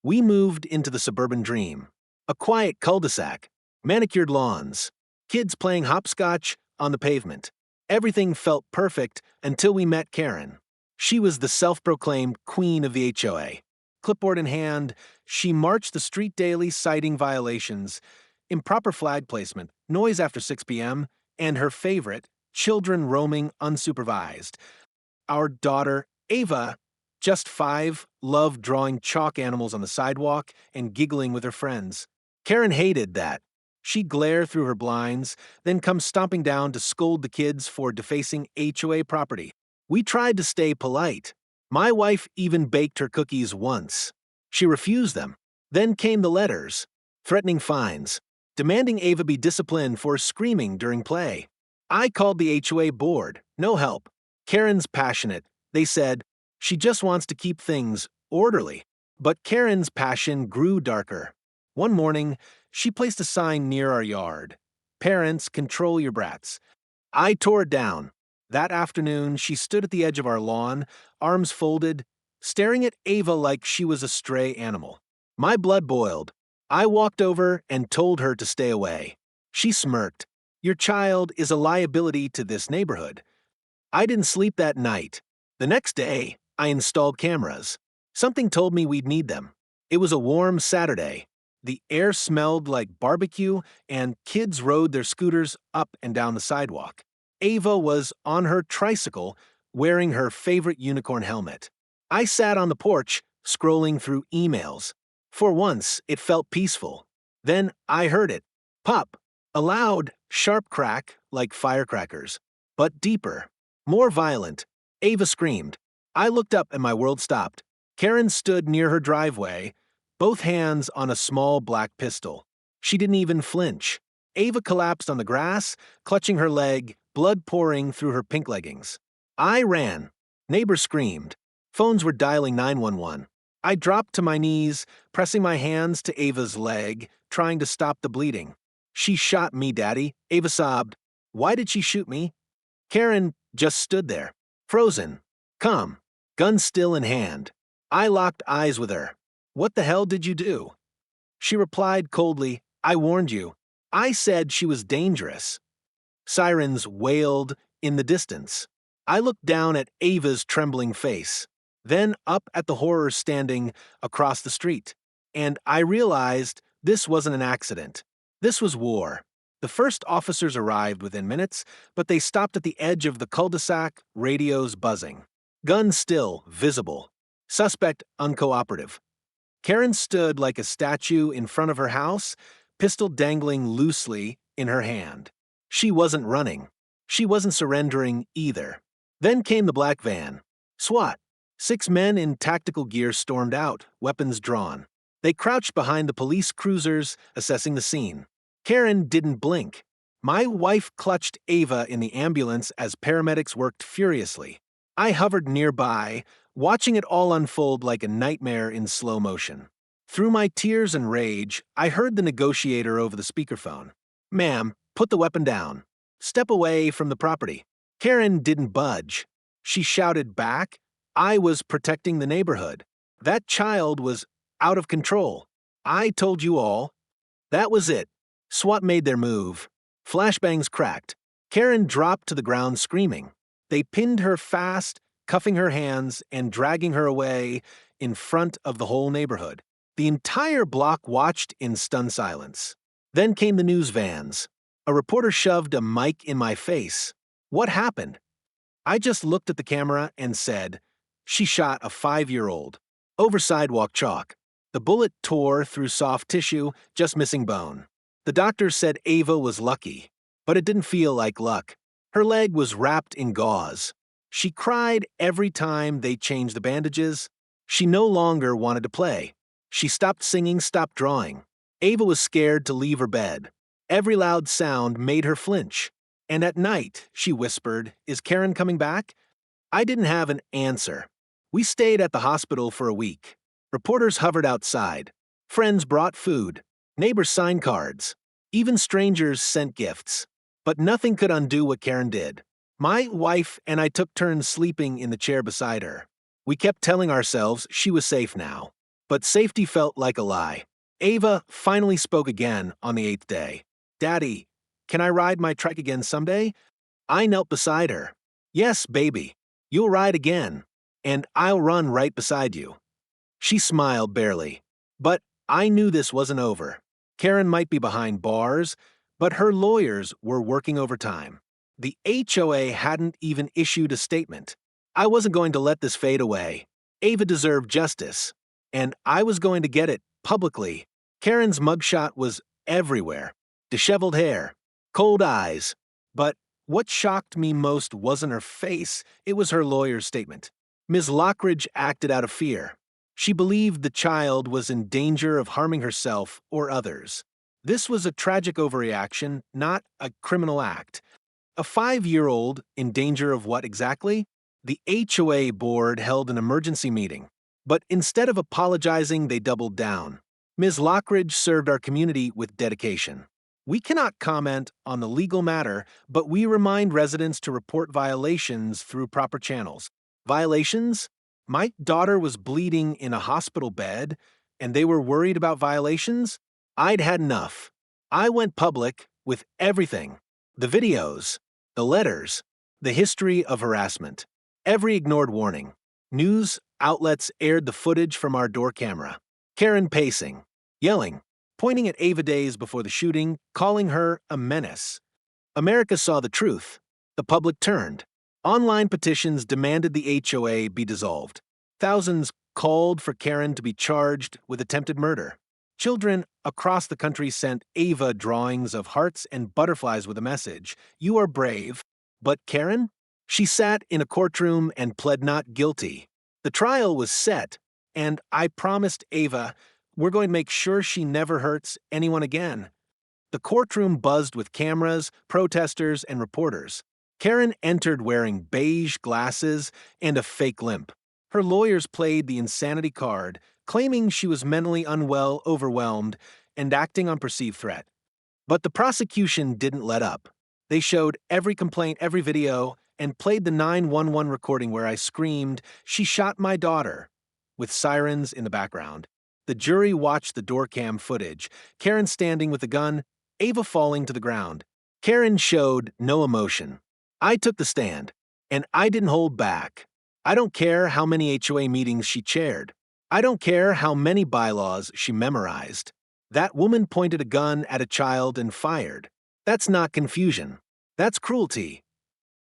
We moved into the suburban dream. A quiet cul-de-sac, manicured lawns, kids playing hopscotch on the pavement. Everything felt perfect until we met Karen. She was the self-proclaimed queen of the HOA. Clipboard in hand, she marched the street daily citing violations, improper flag placement, noise after 6 p.m., and her favorite, children roaming unsupervised. Our daughter, Ava, just 5, loved drawing chalk animals on the sidewalk and giggling with her friends. Karen hated that. She'd glare through her blinds, then come stomping down to scold the kids for defacing HOA property. We tried to stay polite. My wife even baked her cookies once. She refused them. Then came the letters, threatening fines, demanding Ava be disciplined for screaming during play. I called the HOA board. No help. Karen's passionate. They said, she just wants to keep things orderly. But Karen's passion grew darker. One morning, she placed a sign near our yard. Parents, control your brats. I tore it down. That afternoon, she stood at the edge of our lawn, arms folded, staring at Ava like she was a stray animal. My blood boiled. I walked over and told her to stay away. She smirked. Your child is a liability to this neighborhood. I didn't sleep that night. The next day, I installed cameras. Something told me we'd need them. It was a warm Saturday. The air smelled like barbecue, and kids rode their scooters up and down the sidewalk. Ava was on her tricycle, wearing her favorite unicorn helmet. I sat on the porch, scrolling through emails. For once, it felt peaceful. Then I heard it. Pop. A loud, sharp crack, like firecrackers. But deeper. More violent. Ava screamed. I looked up and my world stopped. Karen stood near her driveway, both hands on a small black pistol. She didn't even flinch. Ava collapsed on the grass, clutching her leg, blood pouring through her pink leggings. I ran. Neighbors screamed. Phones were dialing 911. I dropped to my knees, pressing my hands to Ava's leg, trying to stop the bleeding. She shot me, Daddy. Ava sobbed. Why did she shoot me? Karen just stood there, frozen, calm, gun still in hand. I locked eyes with her. What the hell did you do? She replied coldly, I warned you. I said she was dangerous. Sirens wailed in the distance. I looked down at Ava's trembling face, then up at the horror standing across the street. And I realized this wasn't an accident. This was war. The first officers arrived within minutes, but they stopped at the edge of the cul-de-sac, radios buzzing. Gun still, visible. Suspect uncooperative. Karen stood like a statue in front of her house, pistol dangling loosely in her hand. She wasn't running. She wasn't surrendering either. Then came the black van. SWAT. 6 men in tactical gear stormed out, weapons drawn. They crouched behind the police cruisers, assessing the scene. Karen didn't blink. My wife clutched Ava in the ambulance as paramedics worked furiously. I hovered nearby, watching it all unfold like a nightmare in slow motion. Through my tears and rage, I heard the negotiator over the speakerphone. Ma'am, put the weapon down. Step away from the property. Karen didn't budge. She shouted back, I was protecting the neighborhood. That child was out of control. I told you all. That was it. SWAT made their move. Flashbangs cracked. Karen dropped to the ground screaming. They pinned her fast, cuffing her hands and dragging her away in front of the whole neighborhood. The entire block watched in stunned silence. Then came the news vans. A reporter shoved a mic in my face. What happened? I just looked at the camera and said, she shot a 5-year-old. Over sidewalk chalk. The bullet tore through soft tissue, just missing bone. The doctor said Ava was lucky, but it didn't feel like luck. Her leg was wrapped in gauze. She cried every time they changed the bandages. She no longer wanted to play. She stopped singing, stopped drawing. Ava was scared to leave her bed. Every loud sound made her flinch. And at night, she whispered, is Karen coming back? I didn't have an answer. We stayed at the hospital for a week. Reporters hovered outside. Friends brought food. Neighbors signed cards. Even strangers sent gifts. But nothing could undo what Karen did. My wife and I took turns sleeping in the chair beside her. We kept telling ourselves she was safe now. But safety felt like a lie. Ava finally spoke again on the 8th day. "Daddy, can I ride my trike again someday?" I knelt beside her. "Yes, baby. You'll ride again. And I'll run right beside you." She smiled barely. But I knew this wasn't over. Karen might be behind bars, but her lawyers were working overtime. The HOA hadn't even issued a statement. I wasn't going to let this fade away. Ava deserved justice, and I was going to get it publicly. Karen's mugshot was everywhere. Disheveled hair, cold eyes. But what shocked me most wasn't her face, it was her lawyer's statement. Ms. Lockridge acted out of fear. She believed the child was in danger of harming herself or others. This was a tragic overreaction, not a criminal act. A 5-year-old in danger of what exactly? The HOA board held an emergency meeting, but instead of apologizing, they doubled down. Ms. Lockridge served our community with dedication. "We cannot comment on the legal matter, but we remind residents to report violations through proper channels." Violations? My daughter was bleeding in a hospital bed, and they were worried about violations? I'd had enough. I went public with everything. The videos, the letters, the history of harassment. Every ignored warning. News outlets aired the footage from our door camera. Karen pacing, yelling, pointing at Ava days before the shooting, calling her a menace. America saw the truth. The public turned. Online petitions demanded the HOA be dissolved. Thousands called for Karen to be charged with attempted murder. Children across the country sent Ava drawings of hearts and butterflies with a message: "You are brave." But Karen? She sat in a courtroom and pled not guilty. The trial was set, and I promised Ava, we're going to make sure she never hurts anyone again. The courtroom buzzed with cameras, protesters, and reporters. Karen entered wearing beige glasses and a fake limp. Her lawyers played the insanity card, claiming she was mentally unwell, overwhelmed, and acting on perceived threat. But the prosecution didn't let up. They showed every complaint, every video, and played the 911 recording where I screamed, "She shot my daughter," with sirens in the background. The jury watched the door cam footage, Karen standing with the gun, Ava falling to the ground. Karen showed no emotion. I took the stand, and I didn't hold back. I don't care how many HOA meetings she chaired. I don't care how many bylaws she memorized. That woman pointed a gun at a child and fired. That's not confusion. That's cruelty.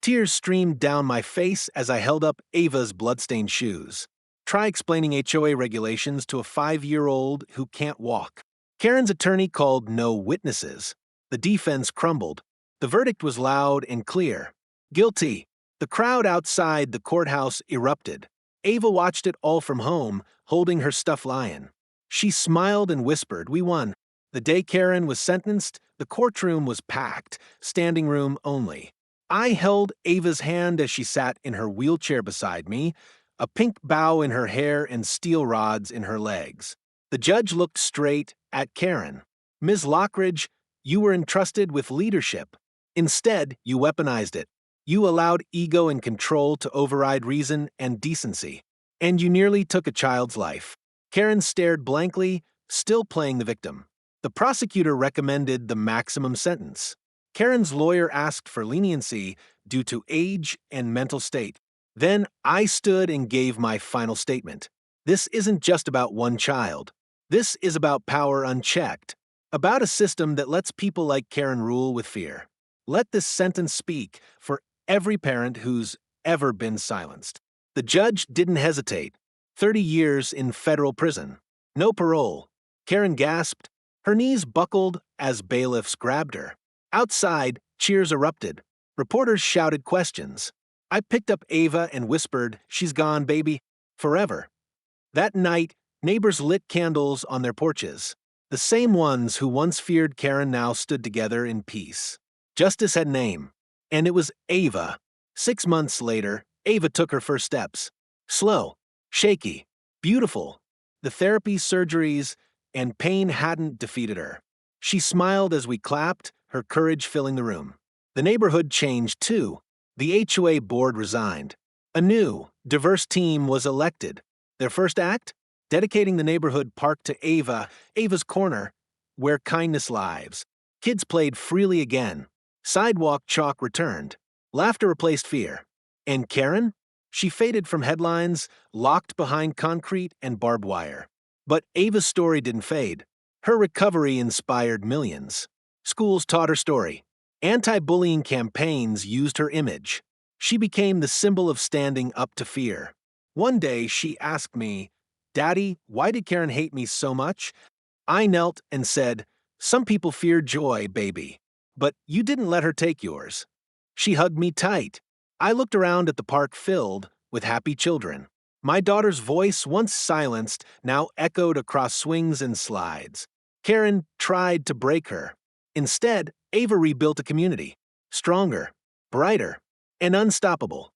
Tears streamed down my face as I held up Ava's bloodstained shoes. Try explaining HOA regulations to a 5-year-old who can't walk. Karen's attorney called no witnesses. The defense crumbled. The verdict was loud and clear. Guilty. The crowd outside the courthouse erupted. Ava watched it all from home, holding her stuffed lion. She smiled and whispered, "We won." The day Karen was sentenced, the courtroom was packed, standing room only. I held Ava's hand as she sat in her wheelchair beside me, a pink bow in her hair and steel rods in her legs. The judge looked straight at Karen. "Ms. Lockridge, you were entrusted with leadership. Instead, you weaponized it. You allowed ego and control to override reason and decency. And you nearly took a child's life." Karen stared blankly, still playing the victim. The prosecutor recommended the maximum sentence. Karen's lawyer asked for leniency due to age and mental state. Then I stood and gave my final statement. This isn't just about one child. This is about power unchecked. About a system that lets people like Karen rule with fear. Let this sentence speak for every parent who's ever been silenced. The judge didn't hesitate. 30 years in federal prison. No parole. Karen gasped. Her knees buckled as bailiffs grabbed her. Outside, cheers erupted. Reporters shouted questions. I picked up Ava and whispered, "She's gone, baby. Forever." That night, neighbors lit candles on their porches. The same ones who once feared Karen now stood together in peace. Justice had name. And it was Ava. 6 months later, Ava took her first steps. Slow, shaky, beautiful. The therapy, surgeries, and pain hadn't defeated her. She smiled as we clapped, her courage filling the room. The neighborhood changed too. The HOA board resigned. A new, diverse team was elected. Their first act? dedicating the neighborhood park to Ava's Corner, where kindness lives. Kids played freely again. Sidewalk chalk returned. Laughter replaced fear. And Karen? She faded from headlines, locked behind concrete and barbed wire. But Ava's story didn't fade. Her recovery inspired millions. Schools taught her story. Anti-bullying campaigns used her image. She became the symbol of standing up to fear. One day she asked me, "Daddy, why did Karen hate me so much?" I knelt and said, "Some people fear joy, baby. But you didn't let her take yours." She hugged me tight. I looked around at the park filled with happy children. My daughter's voice, once silenced, now echoed across swings and slides. Karen tried to break her. Instead, Ava rebuilt a community. Stronger, brighter, and unstoppable.